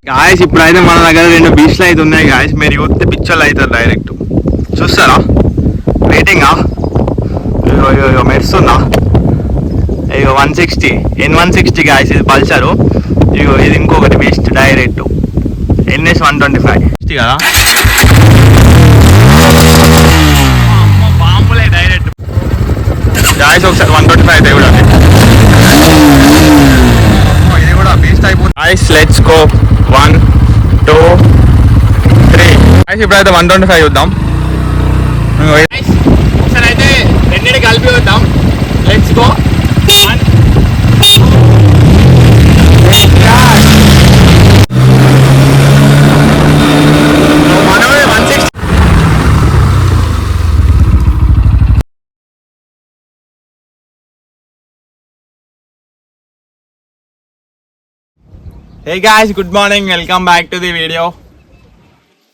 Guys ఇప్పుడైతే మన దగ్గర 2 బీచ్లు అయితే ఉన్నాయి గాయస్. మీరు చూస్తే పిక్చర్లు అవుతారు డైరెక్ట్. చూస్తారా రేటింగా? అయ్యో మెరుస్తుందా? అయ్యో 160 N160 గాయస్. ఇది పల్సరు. ఇగో ఇది ఇంకొకటి బీస్ట్ డైరెక్ట్ NS 125 కదా. బాంబులే డైరెక్ట్ గాయస్. ఒకసారి 125 అయితే కూడా ఇది కూడా బీస్ట్ అయిపోతుంది గాయస్. Let's go 1 2 3 guys. ఇప్పుడైతే 125 చూద్దాం. ఒకసారి అయితే రెండింటి కలిపి వద్దాం. Let's go 1 hey guys, good morning, welcome back to the video.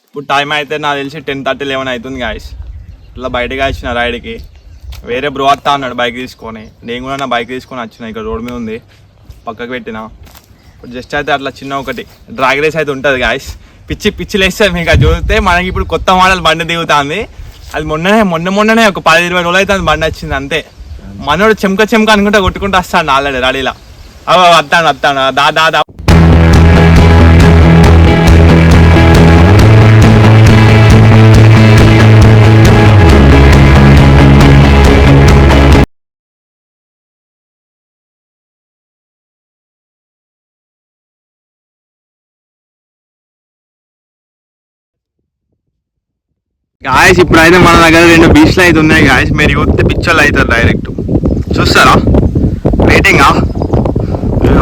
ఇప్పుడు టైం అయితే నాకు తెలిసి 10:30 11 అవుతుంది గాయ్స్. ఇట్లా బయటకి వచ్చిన రైడ్కి. వేరే బ్రో వస్తా అన్నాడు బైక్ తీసుకొని. నేను కూడా నా బైక్ తీసుకొని వచ్చిన. ఇక్కడ రోడ్ మీద ఉంది, పక్కకు పెట్టిన. ఇప్పుడు జస్ట్ అయితే అట్లా చిన్న ఒకటి డ్రాగ్ రేస్ అయితే ఉంటుంది గాయ్స్. పిచ్చి లేస్తుంది మీకు. అది చూస్తే మనకి ఇప్పుడు కొత్త మోడల్ బండి దిగుతుంది. అది మొన్ననే ఒక 10-20 రోజులు అయితే బండి వచ్చింది అంతే. మనోడు చెమక అనుకుంటా కొట్టుకుంటూ వస్తాడు ఆల్రెడీ రెడీలా. వస్తాను దా. గాయస్ ఇప్పుడైతే మన దగ్గర 2 బీచ్లు అయితే ఉన్నాయి గాయస్. మీరు చూస్తే పిక్చర్లు అవుతారు డైరెక్ట్. చూస్తారా రేటింగా?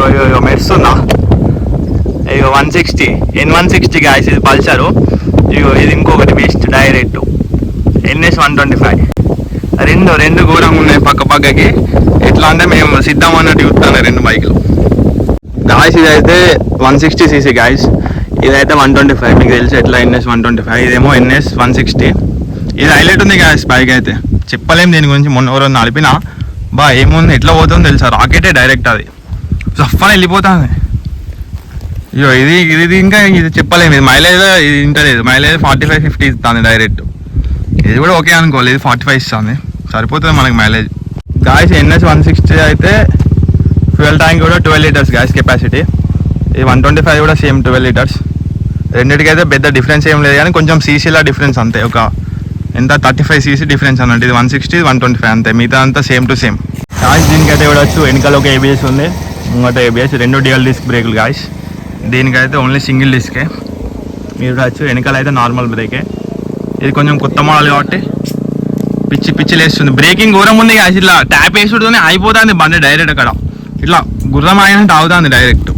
అయ్యో మెరుస్తుందా? అయ్యో 160 N160 గాయస్. ఇది పల్సరు. ఇగో ఇది ఇంకొకటి బీస్ట్ డైరెక్ట్ NS 125. రెండు ఘోరంగా ఉన్నాయి పక్కకి. ఎట్లా అంటే మేము సిద్ధం అన్నట్టు చూస్తాను 2 బైకులు గాయస్. ఇది అయితే 160cc గాయస్. ఇదైతే 125. మీకు తెలిసి ఎట్లా NS 125. ఇదేమో NS 160. ఇది హైలైట్ ఉంది గాయస్ బైక్ అయితే. చెప్పలేం దీని గురించి. మొన్న ఎవరో నడిపినా ఏముంది ఎట్లా పోతుందో తెలుసా. రాకెటే డైరెక్ట్. అది సఫ్ఫాన వెళ్ళిపోతుంది. అయ్యో ఇది ఇంకా ఇది చెప్పలేము. ఇది మైలేజ్ ఇది ఇంటలేదు. మైలేజ్ 45-50 ఇస్తుంది డైరెక్ట్. ఇది కూడా ఓకే అనుకోవాలి. ఇది 45 ఇస్తుంది, సరిపోతుంది మనకి మైలేజ్ గాయస్. NS 160 అయితే ఫ్యూయల్ ట్యాంక్ కూడా 12 లీటర్స్ గాయస్ కెపాసిటీ. ఇది 125 కూడా సేమ్ 12 లీటర్స్. రెండింటికైతే పెద్ద డిఫరెన్స్ ఏం లేదు, కానీ కొంచెం సీసీలా డిఫరెన్స్ అంతే. ఒక ఎంత 35cc డిఫరెన్స్ అన్నట్టు. ఇది 160 125 అంతే. మిగతా అంతా సేమ్ టు సేమ్ గాయస్. దీనికైతే చూడొచ్చు వెనకాల ఒక ABS ఉంది, ముంగట ABS. 2 డ్యూయల్ డిస్క్ బ్రేకులు గాయస్. దీనికైతే ఓన్లీ సింగిల్ డిస్కే. మీరు చూడొచ్చు వెనకాల అయితే నార్మల్ బ్రేకే. ఇది కొంచెం కొత్త మోడల్ కాబట్టి పిచ్చి లేస్తుంది. బ్రేకింగ్ ఘోరం ఉంది గాయస్. ఇట్లా ట్యాప్ వేసుడుతోనే అయిపోతుంది బండి డైరెక్ట్. అక్కడ ఇట్లా గుర్రం అయినట్టు అవుతుంది డైరెక్ట్.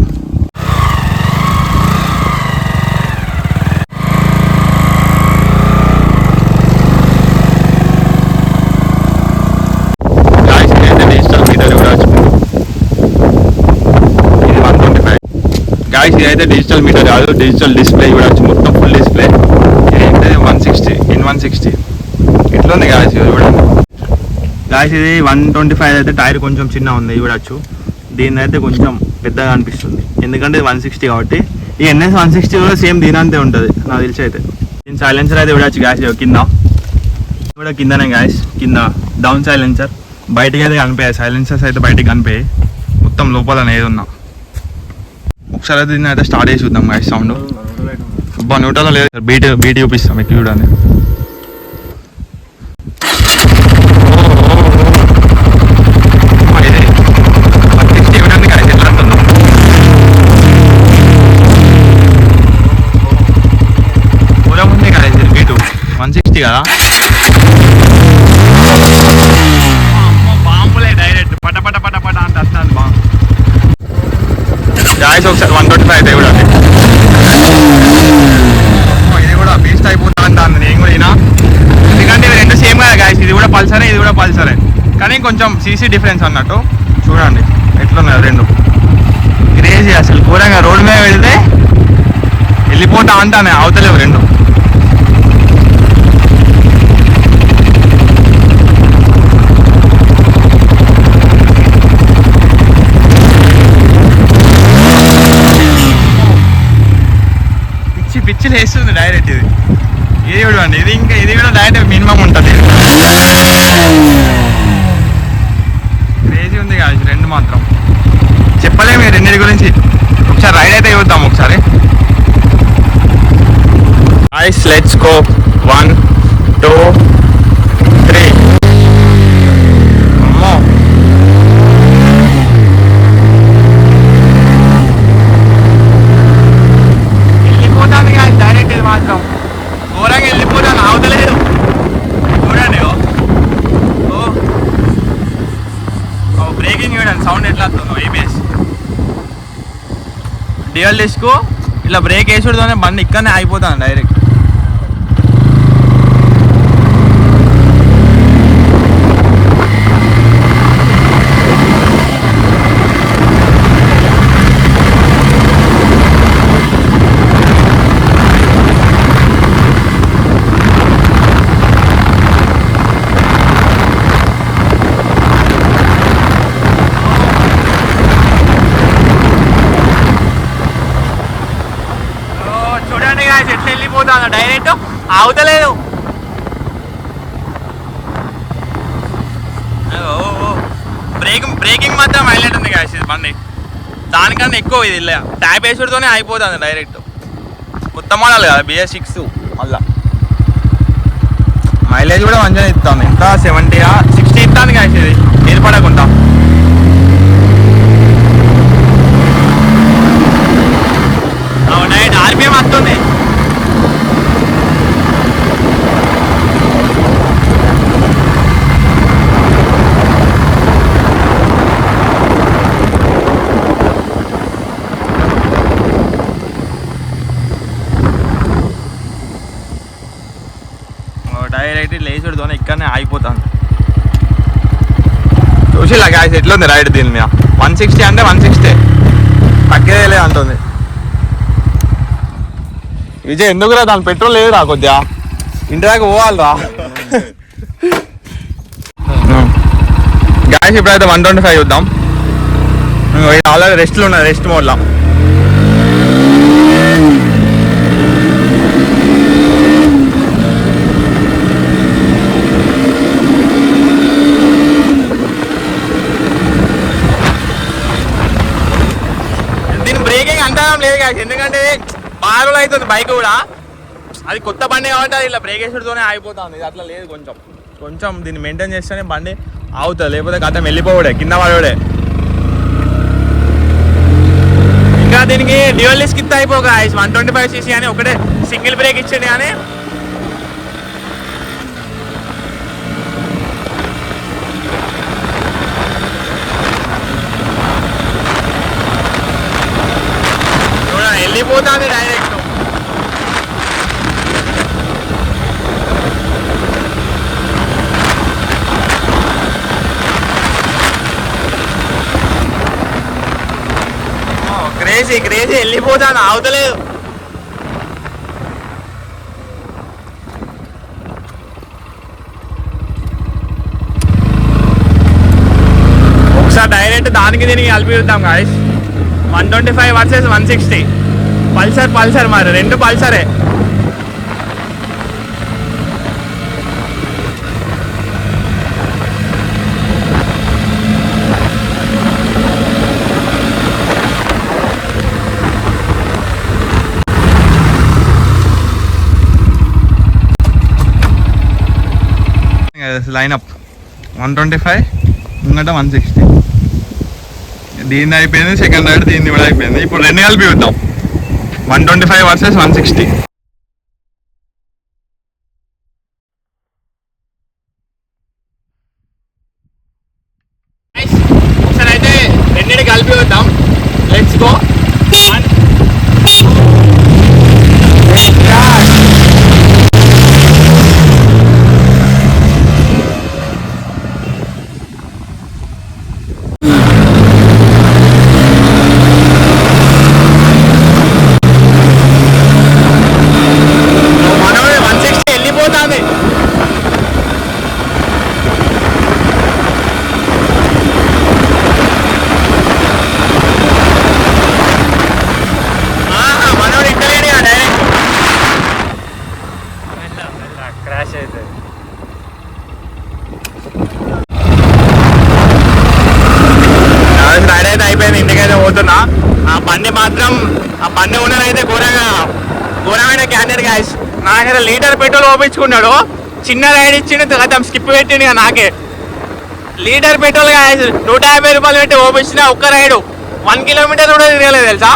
గాయస్ ఇదైతే డిజిటల్ మీటర్ కాదు, డిజిటల్ డిస్ప్లే కూడా వచ్చి మొత్తం ఫుల్ డిస్ప్లే. ఇది 160 N160 ఇట్లా ఉంది గాయస్. ఇది కూడా గాయస్ ఇది 125 అయితే టైర్ కొంచెం చిన్న ఉంది చూడొచ్చు. దీని అయితే కొంచెం పెద్దగా అనిపిస్తుంది ఎందుకంటే 160 కాబట్టి. ఈ NS 160 కూడా సేమ్ దీనంతే ఉంటుంది నాకు తెలిసి అయితే. దీని సైలెన్సర్ అయితే చూడొచ్చు గాయస్. కింద కూడా కిందనే గాయస్. కింద డౌన్ సైలెన్సర్. బయటకి అయితే కనిపించాయి సైలెన్సర్స్ అయితే, బయటకి కనిపించాయి మొత్తం లోపల ఏది ఉన్నా. ఒకసారి అయితే దీన్ని అయితే స్టార్ట్ చేసి చూద్దాం గాయస్. సౌండ్ న్యూట్రల్ లేదు. బీట్ చూపిస్తాం మీకు చూడండి. ఉంది గాయస్ బీట్ 160 కదా. బాంబులే డైరెక్ట్ పట అంటే వస్తుంది బాంబు గాయస్. ఒకసారి 125 అయితే కూడా ఇది కూడా బీస్ట్ అయిపోతా అంటాను నేను కూడా. ఎందుకంటే ఇవి 2 సేమ్ కదా గాయస్. ఇది కూడా పల్సరే, ఇది కూడా పల్సరే, కానీ కొంచెం సీసీ డిఫరెన్స్ అన్నట్టు. చూడండి ఎట్లున్నాయి 2 క్రేజీ అసలు. ఘోరంగా రోడ్ మీద వెళ్తే వెళ్ళిపోతా అంటానే అవతలేవు 2. పిచ్చి లేస్తుంది డైరెక్ట్. ఇది చూడండి, ఇది కూడా డైరెక్ట్ మినిమం ఉంటుంది. క్రేజీ ఉంది కాదు రెండు మాత్రం, చెప్పలేము రెండింటి గురించి. ఒకసారి రైడ్ అయితే చూద్దాం ఒకసారి. Ice let's go 1 2 3. అమ్మో వెళ్ళిపోతాను కాదు డైరెక్ట్, ఇది మాత్రం ఘోరంగా వెళ్ళిపోతాను, అవతలేదు. చూడండి బ్రేకింగ్ చూడండి సౌండ్ ఎట్లా వస్తుందో. ఏబిఎస్ డ్యూయల్ డిస్క్ ఇలా బ్రేక్ వేసుడుతోనే బండి ఇక్కడనే ఆగిపోతాను డైరెక్ట్. ఎట్లా వెళ్ళిపోతాను డైరెక్ట్, అవతలేదు. బ్రేకింగ్ మాత్రం హైలైట్ ఉంది కాదు ఇది బండి, దానికన్నా ఎక్కువ ఇది ఇలా ట్యాప్ వేసుడుతోనే అయిపోతుంది డైరెక్ట్. మొత్తం మోడల్ కదా BS6 మళ్ళా. మైలేజ్ కూడా మంచిగా ఇస్తాను, ఎంత 70 60 ఇస్తాను కాదు ఇది ఏర్పడకుండా. డైరెక్ట్ RPM వస్తుంది. డైరెక్ట్ లేచుడుతోనే ఇక్కడనే ఆగిపోతాను. చూసిలా గ్యాస్ ఎట్లా ఉంది రైడ్ దీని మీద. 160 అంటే 160 తగ్గేదే అంటుంది. విజయ్ ఎందుకురా దాని పెట్రోల్ లేదురా, కొద్దిగా ఇంటి దాకా పోవాలిరా. గ్యాస్ ఇప్పుడైతే 125 చూద్దాం. ఆల్రెడీ రెస్ట్లో ఉన్నది, రెస్ట్ మోడ్లో. దీని బ్రేకింగ్ అంతరం లేదు కాదు, ఎందుకంటే బాగా అవుతుంది బైక్ కూడా. అది కొత్త బండి కాబట్టి అది ఇలా బ్రేక్ వేసుడుతోనే ఆగిపోతుంది. ఇది అట్లా లేదు, కొంచెం దీన్ని మెయింటైన్ చేస్తేనే బండి ఆగుతుంది, లేకపోతే గతం వెళ్ళిపోవడే, కింద పడవడే. ఇంకా దీనికి డ్యూయల్ డిస్క్ ఇస్తే అయిపోక 125cc అని ఒకటే సింగిల్ బ్రేక్ ఇచ్చింది. కానీ వెళ్ళిపోతుంది డైరెక్ట్. క్రేజీ వెళ్ళిపోతాను, అవతలేదు. ఒకసారి డైరెక్ట్ దానికి దీనికి కలిపి చూద్దాం గాయ్స్. 125 వర్సెస్ 160. పల్సర్ మరి రెండు పల్సరే. లైనప్ 125 ముంగట 160. దీన్ని అయిపోయింది, సెకండ్ రైడ్ దీన్ని కూడా అయిపోయింది. ఇప్పుడు రెండు కలిపి చూద్దాం, 125 వర్సెస్ 160. ఒకసారి అయితే రెండింటి కలిపి చూద్దాం. Let's go. పోతున్నా. ఆ బండి మాత్రం ఆ బండి ఓనర్ అయితే ఘోరమైన క్యాండిడేట్ గాయస్. నా దగ్గర లీటర్ పెట్రోల్ ఓపించుకున్నాడు, చిన్న రైడ్ ఇచ్చిండు, గతం స్కిప్ పెట్టిండు నాకే. లీటర్ పెట్రోల్ గాయస్ 150 రూపాయలు పెట్టి ఓపించిన ఒక్క రైడు 1 కిలోమీటర్ కూడా తిరగలేదు తెలుసా.